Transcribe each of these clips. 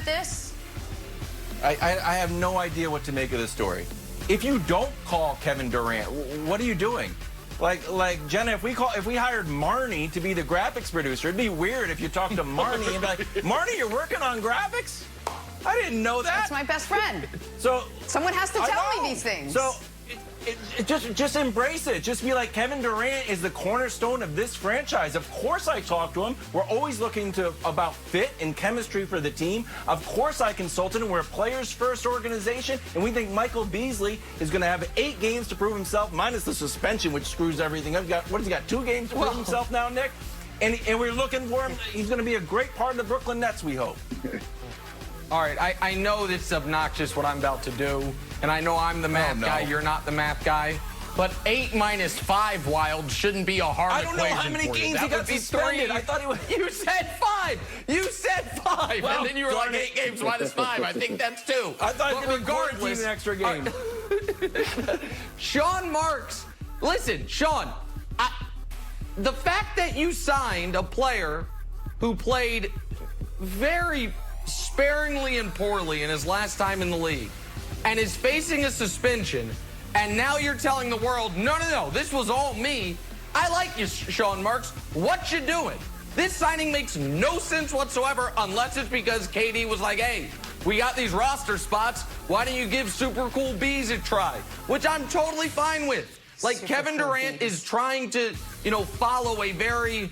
with this? I have no idea what to make of this story. If you don't call Kevin Durant, what are you doing? Like Jenna, if we hired Marnie to be the graphics producer, it'd be weird if you talked to Marnie and be like, Marnie, you're working on graphics? I didn't know that. That's my best friend. So someone has to tell me these things. So just embrace it. Just be like, Kevin Durant is the cornerstone of this franchise. Of course I talk to him. We're always looking about fit and chemistry for the team. Of course I consulted him. We're a players first organization, and we think Michael Beasley is going to have 8 games to prove himself, minus the suspension, which screws everything up. What has he got, 2 games to prove himself now, Nick? And we're looking for him. He's going to be a great part of the Brooklyn Nets, we hope. All right, I know this is obnoxious what I'm about to do, and I know I'm the math guy, you're not the math guy, but 8 minus 5, Wild, shouldn't be a hard equation. I don't know how many games he got suspended. I thought he was... You said 5! You said 5! Well, and then you were like 8 games minus 5. I think that's 2. I thought it was regardless an extra game. Sean Marks, listen, Sean, the fact that you signed a player who played very sparingly and poorly in his last time in the league and is facing a suspension, and now you're telling the world, no, this was all me. I like you, Sean Marks. What you doing? This signing makes no sense whatsoever unless it's because KD was like, hey, we got these roster spots. Why don't you give Super Cool Bees a try? Which I'm totally fine with. Like, Kevin Durant is trying to, follow a very...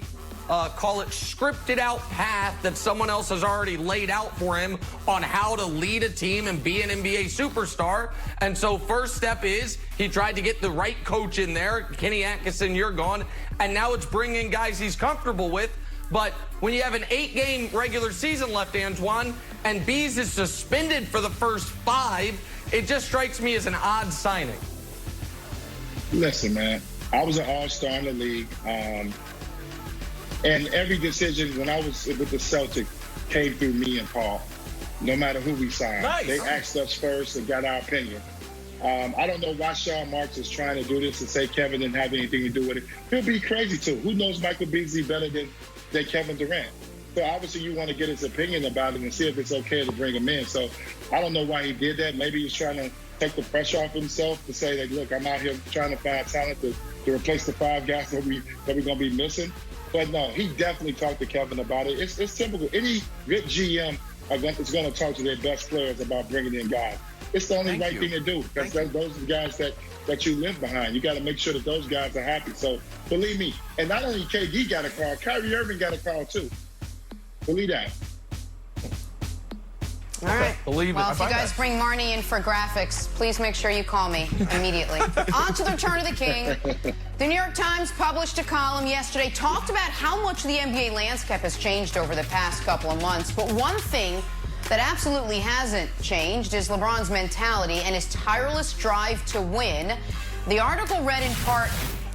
call it scripted out path that someone else has already laid out for him on how to lead a team and be an NBA superstar. And so first step is he tried to get the right coach in there. Kenny Atkinson, you're gone. And now it's bringing guys he's comfortable with. But when you have an 8-game regular season left, Antoine, and Bees is suspended for the first 5, it just strikes me as an odd signing. Listen, man, I was an all-star in the league. And every decision when I was with the Celtics came through me and Paul, no matter who we signed. Nice. They asked us first and got our opinion. I don't know why Sean Marks is trying to do this and say Kevin didn't have anything to do with it. He'll be crazy, too. Who knows Michael Beasley better than Kevin Durant? So obviously you want to get his opinion about it and see if it's okay to bring him in. So I don't know why he did that. Maybe he's trying to take the pressure off himself to say that, look, I'm out here trying to find talent to replace the 5 guys that we're going to be missing. But no, he definitely talked to Kevin about it. It's typical. Any good GM is going to talk to their best players about bringing in guys. It's the only right thing to do, because those are the guys that you live behind. You got to make sure that those guys are happy. So believe me, and not only KD got a call, Kyrie Irving got a call too. Believe that. All right. Believe it. Well, if you guys bring Marnie in for graphics, please make sure you call me immediately. On to the return of the king. The New York Times published a column yesterday, talked about how much the NBA landscape has changed over the past couple of months. But one thing that absolutely hasn't changed is LeBron's mentality and his tireless drive to win. The article read in part,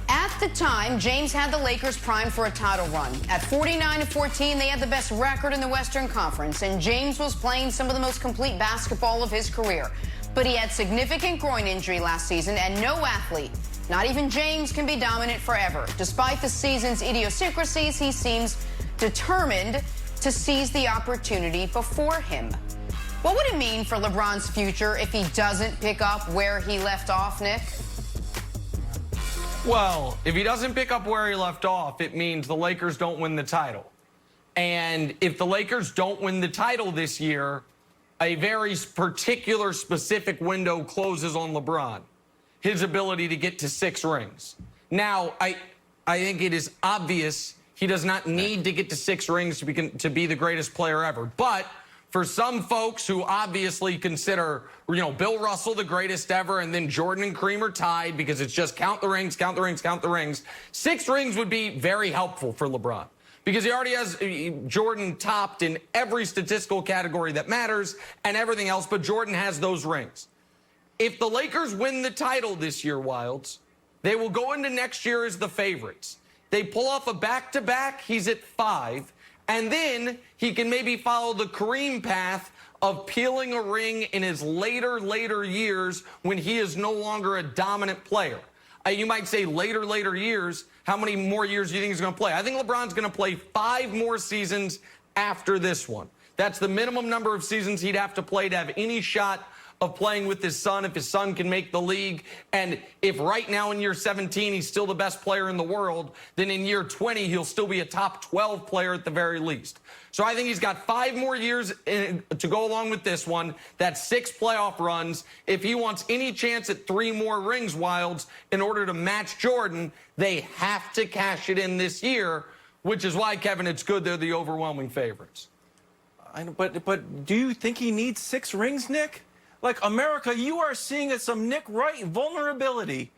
at the time, James had the Lakers primed for a title run. At 49-14, they had the best record in the Western Conference, and James was playing some of the most complete basketball of his career. But he had significant groin injury last season, and no athlete, not even James, can be dominant forever. Despite the season's idiosyncrasies, he seems determined to seize the opportunity before him. What would it mean for LeBron's future if he doesn't pick up where he left off, Nick? Well, if he doesn't pick up where he left off, it means the Lakers don't win the title. And if the Lakers don't win the title this year, a very particular, specific window closes on LeBron. His ability to get to 6 rings. Now, I think it is obvious he does not need to get to 6 rings to be the greatest player ever. But for some folks who obviously consider, Bill Russell the greatest ever, and then Jordan and Kareem are tied because it's just count the rings, count the rings, count the rings. 6 rings would be very helpful for LeBron because he already has Jordan topped in every statistical category that matters and everything else, but Jordan has those rings. If the Lakers win the title this year, Wilds, they will go into next year as the favorites. They pull off a back-to-back, he's at 5. And then he can maybe follow the Kareem path of peeling a ring in his later years when he is no longer a dominant player. You might say later years. How many more years do you think he's going to play? I think LeBron's going to play 5 more seasons after this one. That's the minimum number of seasons he'd have to play to have any shot of playing with his son, if his son can make the league. And if right now in year 17 he's still the best player in the world, then in year 20 he'll still be a top 12 player at the very least. So I think he's got 5 more years to go along with this one. That's 6 playoff runs. If he wants any chance at 3 more rings, Wilds, in order to match Jordan, they have to cash it in this year, which is why, Kevin, it's good they're the overwhelming favorites. I know, but do you think he needs 6 rings, Nick? Like, America, you are seeing some Nick Wright vulnerability.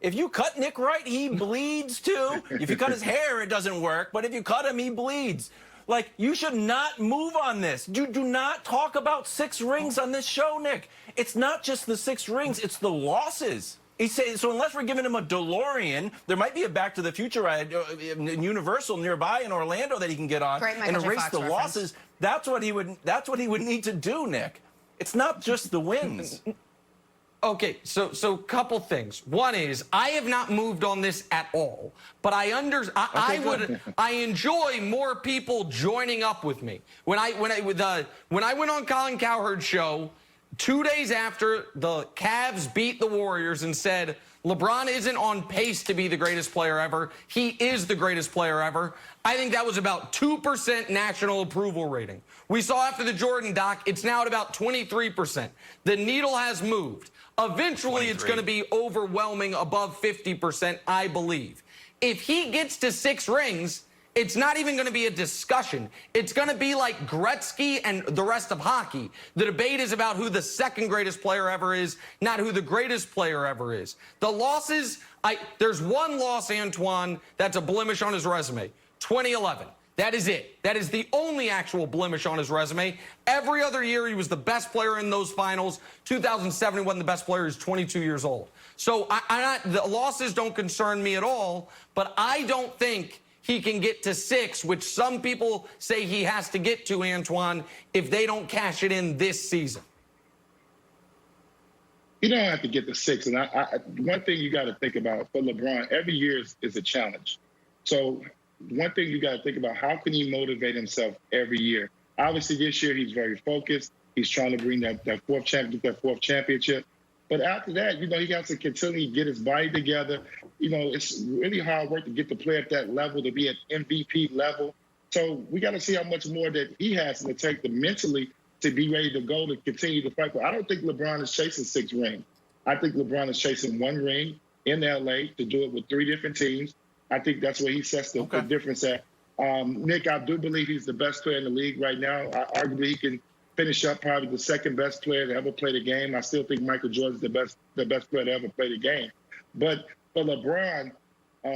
If you cut Nick Wright, he bleeds too. If you cut his hair, it doesn't work. But if you cut him, he bleeds. Like, you should not move on this. Do not talk about 6 rings on this show, Nick. It's not just the 6 rings, it's the losses. He says, so unless we're giving him a DeLorean, there might be a Back to the Future ride, Universal nearby in Orlando that he can get on and erase the losses. That's what he would need to do, Nick. It's not just the wins. Okay, so couple things. One is I have not moved on this at all, but I enjoy more people joining up with me. When I went on Colin Cowherd's show 2 days after the Cavs beat the Warriors and said LeBron isn't on pace to be the greatest player ever, he is the greatest player ever, I think that was about 2% national approval rating. We saw after the Jordan doc, it's now at about 23%. The needle has moved. Eventually, 23. It's going to be overwhelming above 50%, I believe. If he gets to 6 rings, it's not even going to be a discussion. It's going to be like Gretzky and the rest of hockey. The debate is about who the second greatest player ever is, not who the greatest player ever is. The losses, there's one loss, Antoine, that's a blemish on his resume. 2011. That is it. That is the only actual blemish on his resume. Every other year, he was the best player in those finals. 2007, he wasn't the best player. He's 22 years old. So the losses don't concern me at all, but I don't think he can get to 6, which some people say he has to get to, Antoine, if they don't cash it in this season. You don't have to get to 6. And one thing you got to think about for LeBron, every year is a challenge. So one thing you got to think about, how can he motivate himself every year? Obviously, this year he's very focused. He's trying to bring that 4th championship. But after that, he got to continue to get his body together. It's really hard work to get to play at that level, to be at MVP level. So we got to see how much more that he has to take mentally to be ready to go to continue to fight. But I don't think LeBron is chasing 6 rings. I think LeBron is chasing 1 ring in L.A. to do it with 3 different teams. I think that's where he sets the difference at. Nick, I do believe he's the best player in the league right now. Arguably, he can finish up probably the second best player to ever play the game. I still think Michael Jordan's the best player to ever play the game. But for LeBron,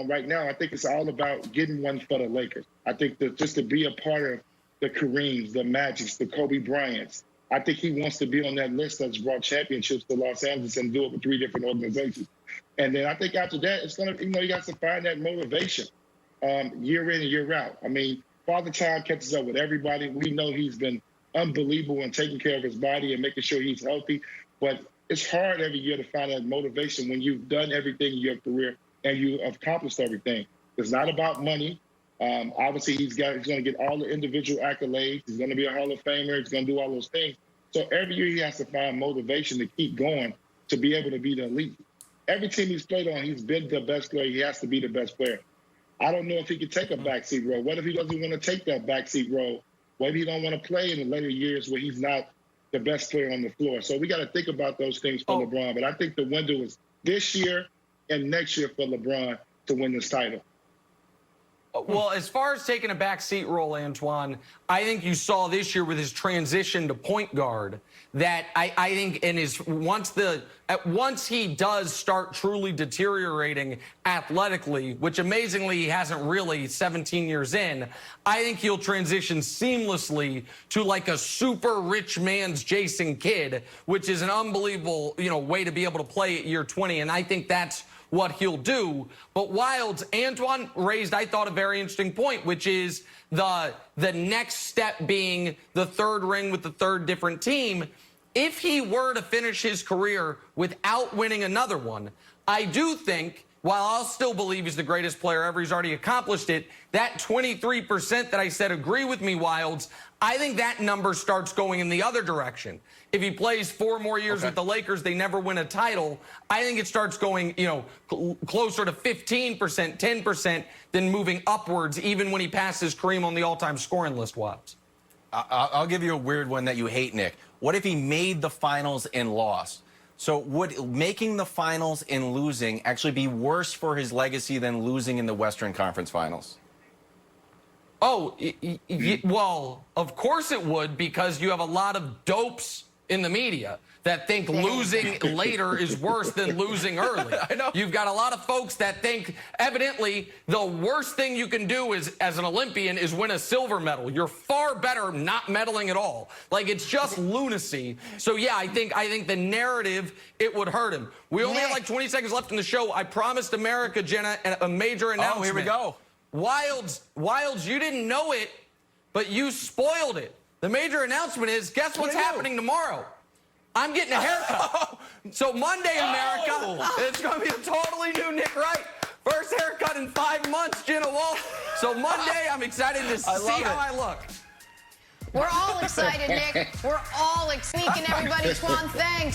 right now, I think it's all about getting one for the Lakers. I think that just to be a part of the Kareems, the Magics, the Kobe Bryants, I think he wants to be on that list that's brought championships to Los Angeles and do it with 3 different organizations. And then I think after that, it's going to, he got to find that motivation year in and year out. I mean, Father Time catches up with everybody. We know he's been unbelievable in taking care of his body and making sure he's healthy. But it's hard every year to find that motivation when you've done everything in your career and you accomplished everything. It's not about money. Obviously, he's going to get all the individual accolades. He's going to be a Hall of Famer. He's going to do all those things. So every year he has to find motivation to keep going to be able to be the elite. Every team he's played on, he's been the best player. He has to be the best player. I don't know if he can take a backseat role. What if he doesn't want to take that backseat role? What if he don't want to play in the later years where he's not the best player on the floor? So we got to think about those things for LeBron. But I think the window is this year and next year for LeBron to win this title. Well, as far as taking a backseat role, Antoine, I think you saw this year with his transition to point guard that I think once he does start truly deteriorating athletically, which amazingly he hasn't really 17 years in, I think he'll transition seamlessly to like a super rich man's Jason Kidd, which is an unbelievable, way to be able to play at year 20. And I think that's what he'll do. But Wilds, Antoine raised, I thought, a very interesting point, which is the next step being the 3rd ring with the 3rd different team. If he were to finish his career without winning another one, I do think while I'll still believe he's the greatest player ever, he's already accomplished it, that 23% that I said agree with me, Wilds, I think that number starts going in the other direction. If he plays 4 more years with the Lakers, they never win a title. I think it starts going, closer to 15%, 10%, than moving upwards, even when he passes Kareem on the all-time scoring list, Wilds. I'll give you a weird one that you hate, Nick. What if he made the finals and lost? So would making the finals and losing actually be worse for his legacy than losing in the Western Conference Finals? Oh, well, of course it would, because you have a lot of dopes in the media that think losing later is worse than losing early. I know. You've got a lot of folks that think, evidently, the worst thing you can do is, as an Olympian, is win a silver medal. You're far better not medaling at all. Like, it's just lunacy. So, yeah, I think the narrative, it would hurt him. We only have like 20 seconds left in the show. I promised America, Jenna, a major announcement. Oh, here we go. Wilds, you didn't know it, but you spoiled it. The major announcement is, guess what's happening tomorrow? I'm getting a haircut. So Monday, America, it's going to be a totally new Nick Wright. First haircut in 5 months, Jenna Walsh. So Monday, I'm excited to see how I look. We're all excited, Nick. We're all excited. Everybody, Twan, thanks.